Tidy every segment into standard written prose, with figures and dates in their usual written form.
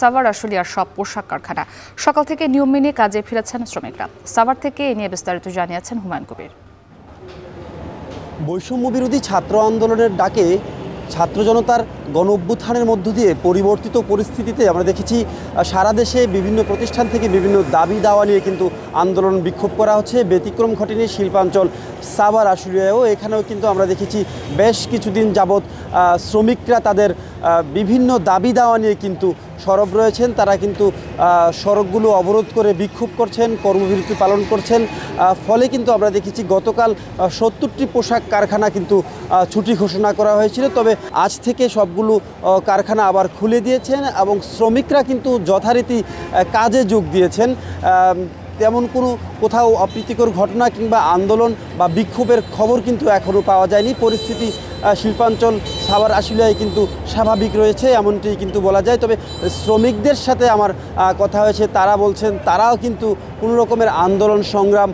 সাভার আশুলিয়ার সব পোশাক কারখানা সকাল থেকে নিয়ম মেনে কাজে ফিরেছেন শ্রমিকরা। সাভার থেকে এ নিয়ে বিস্তারিত জানিয়েছেন হুমায়ুন কবির। বৈষম্য বিরোধী ছাত্র আন্দোলনের ডাকে ছাত্র জনতার গণ অভ্যুত্থানের মধ্য দিয়ে পরিবর্তিত পরিস্থিতিতে আমরা দেখেছি সারা দেশে বিভিন্ন প্রতিষ্ঠান থেকে বিভিন্ন দাবি দাওয়া নিয়ে কিন্তু আন্দোলন বিক্ষোভ করা হচ্ছে। ব্যতিক্রম ঘটেনি শিল্পাঞ্চল সাভার আশুলিয়ায়ও। এখানেও কিন্তু আমরা দেখেছি বেশ কিছুদিন যাবৎ শ্রমিকরা তাদের বিভিন্ন দাবি দাওয়া নিয়ে কিন্তু সরব রয়েছেন। তারা কিন্তু সড়কগুলো অবরোধ করে বিক্ষোভ করছেন, কর্মবিরতি পালন করছেন। ফলে কিন্তু আমরা দেখেছি গতকাল 70টি পোশাক কারখানা কিন্তু ছুটি ঘোষণা করা হয়েছিল। তবে আজ থেকে সবগুলো কারখানা আবার খুলে দিয়েছেন এবং শ্রমিকরা কিন্তু যথারীতি কাজে যোগ দিয়েছেন। তেমন কোনো কোথাও অপ্রীতিকর ঘটনা কিংবা আন্দোলন বা বিক্ষোভের খবর কিন্তু এখনও পাওয়া যায়নি। পরিস্থিতি শিল্পাঞ্চল সাভার আশুলিয়ায় কিন্তু স্বাভাবিক রয়েছে এমনটি কিন্তু বলা যায়। তবে শ্রমিকদের সাথে আমার কথা হয়েছে, তারা বলছেন তারাও কিন্তু কোনো রকমের আন্দোলন সংগ্রাম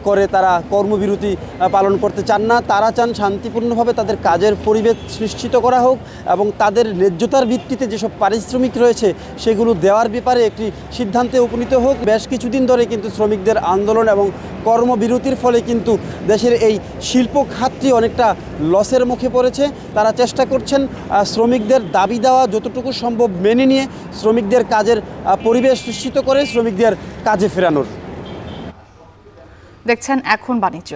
করে তারা কর্মবিরতি পালন করতে চান না। তারা চান শান্তিপূর্ণভাবে তাদের কাজের পরিবেশ নিশ্চিত করা হোক এবং তাদের ন্যায্যতার ভিত্তিতে যেসব পারিশ্রমিক রয়েছে সেগুলো দেওয়ার ব্যাপারে একটি সিদ্ধান্তে উপনীত হোক। বেশ কিছুদিন ধরে কিন্তু শ্রমিকদের আন্দোলন এবং কর্মবিরতির ফলে কিন্তু দেশের এই শিল্প খাতটি অনেকটা লসের মুখে পড়েছে। তারা চেষ্টা করছেন শ্রমিকদের দাবি দেওয়া যতটুকু সম্ভব মেনে নিয়ে শ্রমিকদের কাজের পরিবেশ নিশ্চিত করে শ্রমিকদের কাজে ফেরানোর। দেখছেন এখন বাণিজ্য।